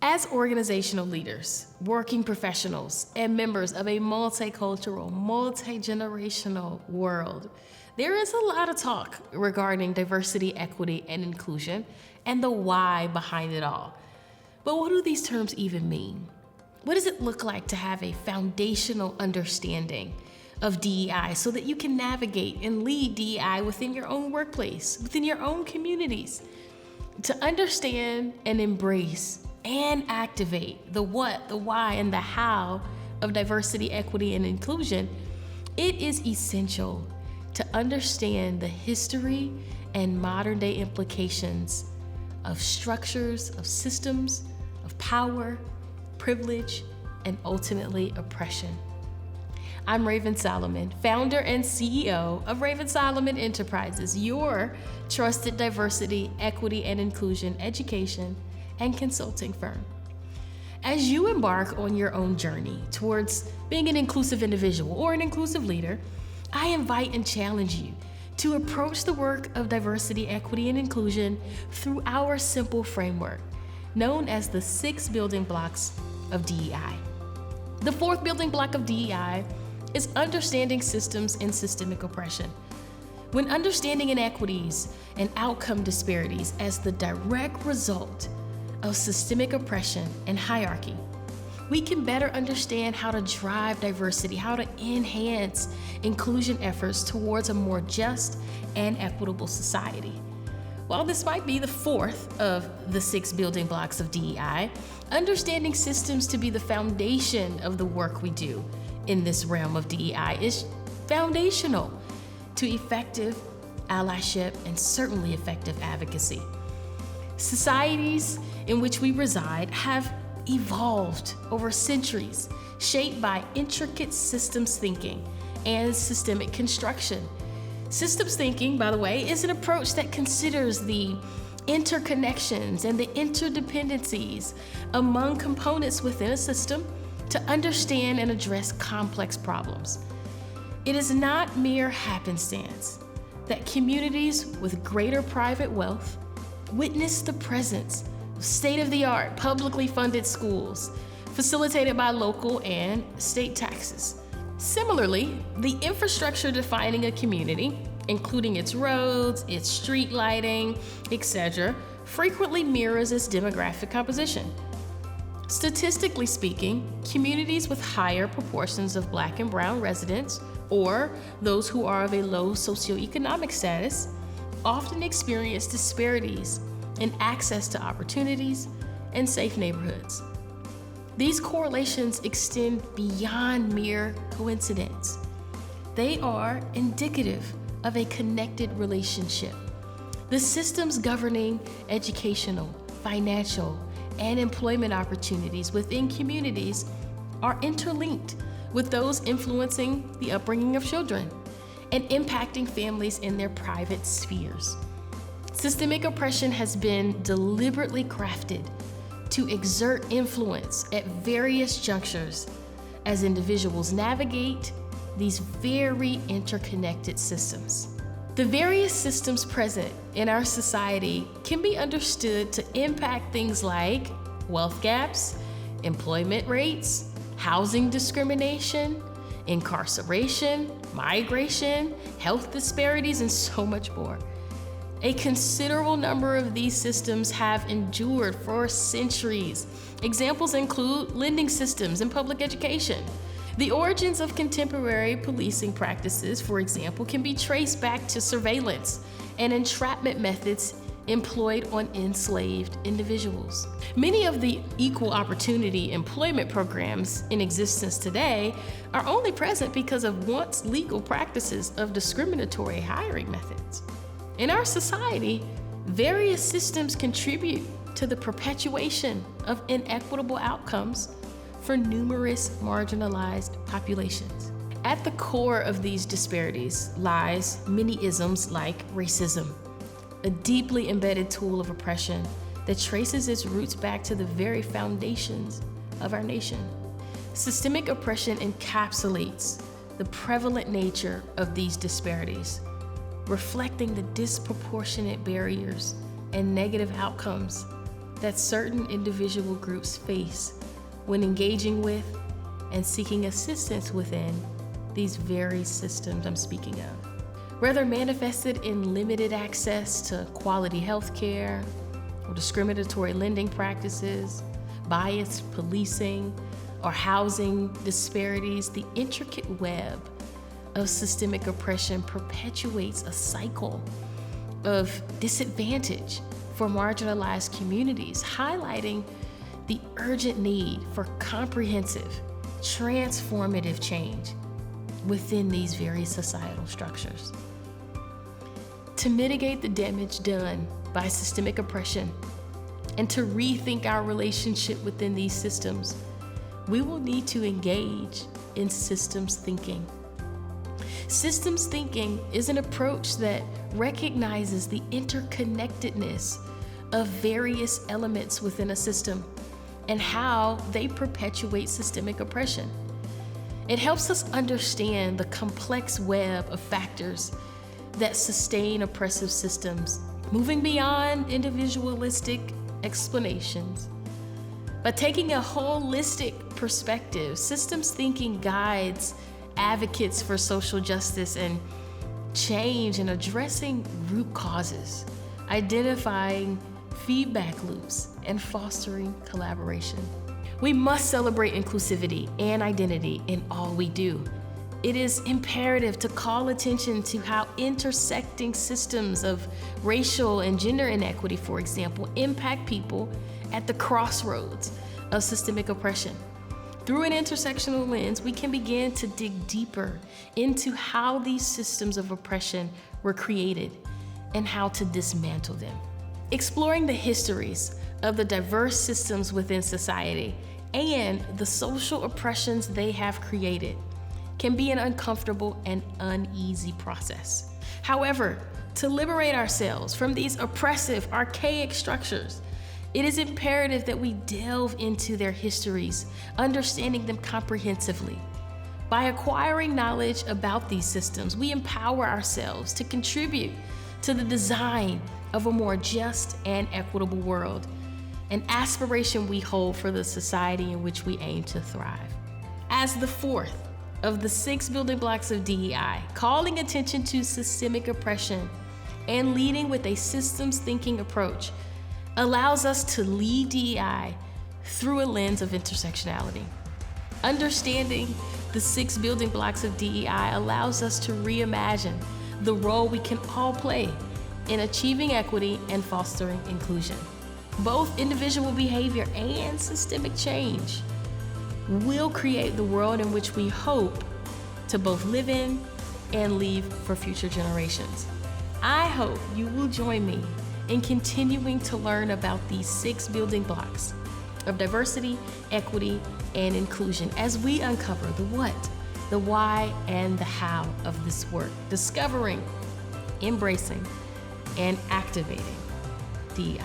As organizational leaders, working professionals, and members of a multicultural, multi-generational world, there is a lot of talk regarding diversity, equity, and inclusion, and the why behind it all. But what do these terms even mean? What does it look like to have a foundational understanding of DEI so that you can navigate and lead DEI within your own workplace, within your own communities? To understand and embrace and activate the what, the why, and the how of diversity, equity, and inclusion, it is essential to understand the history and modern day implications of structures, of systems, of power, privilege, and ultimately oppression. I'm Raven Solomon, founder and CEO of Raven Solomon Enterprises, your trusted diversity, equity, and inclusion education and consulting firm. As you embark on your own journey towards being an inclusive individual or an inclusive leader, I invite and challenge you to approach the work of diversity, equity, and inclusion through our simple framework, known as the 6 building blocks of DEI. The 4th building block of DEI is understanding systems and systemic oppression. When understanding inequities and outcome disparities as the direct result of systemic oppression and hierarchy, we can better understand how to drive diversity, how to enhance inclusion efforts towards a more just and equitable society. While this might be the 4th of the 6 building blocks of DEI, understanding systems to be the foundation of the work we do in this realm of DEI is foundational to effective allyship and certainly effective advocacy. Societies in which we reside have evolved over centuries, shaped by intricate systems thinking and systemic construction. Systems thinking, by the way, is an approach that considers the interconnections and the interdependencies among components within a system to understand and address complex problems. It is not mere happenstance that communities with greater private wealth witness the presence of state-of-the-art publicly funded schools facilitated by local and state taxes. Similarly, the infrastructure defining a community, including its roads, its street lighting, etc., frequently mirrors its demographic composition. Statistically speaking, communities with higher proportions of Black and Brown residents, or those who are of a low socioeconomic status, often experience disparities in access to opportunities and safe neighborhoods. These correlations extend beyond mere coincidence. They are indicative of a connected relationship. The systems governing educational, financial, and employment opportunities within communities are interlinked with those influencing the upbringing of children and impacting families in their private spheres. Systemic oppression has been deliberately crafted to exert influence at various junctures as individuals navigate these very interconnected systems. The various systems present in our society can be understood to impact things like wealth gaps, employment rates, housing discrimination, incarceration, migration, health disparities, and so much more. A considerable number of these systems have endured for centuries. Examples include lending systems in public education. The origins of contemporary policing practices, for example, can be traced back to surveillance and entrapment methods employed on enslaved individuals. Many of the equal opportunity employment programs in existence today are only present because of once legal practices of discriminatory hiring methods. In our society, various systems contribute to the perpetuation of inequitable outcomes for numerous marginalized populations. At the core of these disparities lies many isms like racism, a deeply embedded tool of oppression that traces its roots back to the very foundations of our nation. Systemic oppression encapsulates the prevalent nature of these disparities, reflecting the disproportionate barriers and negative outcomes that certain individual groups face when engaging with and seeking assistance within these very systems I'm speaking of. Whether manifested in limited access to quality health care or discriminatory lending practices, biased policing, or housing disparities, the intricate web of systemic oppression perpetuates a cycle of disadvantage for marginalized communities, highlighting the urgent need for comprehensive, transformative change within these very societal structures. To mitigate the damage done by systemic oppression and to rethink our relationship within these systems, we will need to engage in systems thinking. Systems thinking is an approach that recognizes the interconnectedness of various elements within a system and how they perpetuate systemic oppression. It helps us understand the complex web of factors that sustain oppressive systems, moving beyond individualistic explanations. By taking a holistic perspective, systems thinking guides advocates for social justice and change in addressing root causes, identifying feedback loops, and fostering collaboration. We must celebrate inclusivity and identity in all we do. It is imperative to call attention to how intersecting systems of racial and gender inequity, for example, impact people at the crossroads of systemic oppression. Through an intersectional lens, we can begin to dig deeper into how these systems of oppression were created and how to dismantle them. Exploring the histories of the diverse systems within society and the social oppressions they have created can be an uncomfortable and uneasy process. However, to liberate ourselves from these oppressive, archaic structures, it is imperative that we delve into their histories, understanding them comprehensively. By acquiring knowledge about these systems, we empower ourselves to contribute to the design of a more just and equitable world, an aspiration we hold for the society in which we aim to thrive. As the fourth of the 6 building blocks of DEI, calling attention to systemic oppression and leading with a systems thinking approach allows us to lead DEI through a lens of intersectionality. Understanding the 6 building blocks of DEI allows us to reimagine the role we can all play in achieving equity and fostering inclusion. Both individual behavior and systemic change will create the world in which we hope to both live in and leave for future generations. I hope you will join me in continuing to learn about these 6 building blocks of diversity, equity, and inclusion as we uncover the what, the why, and the how of this work, discovering, embracing, and activating DEI.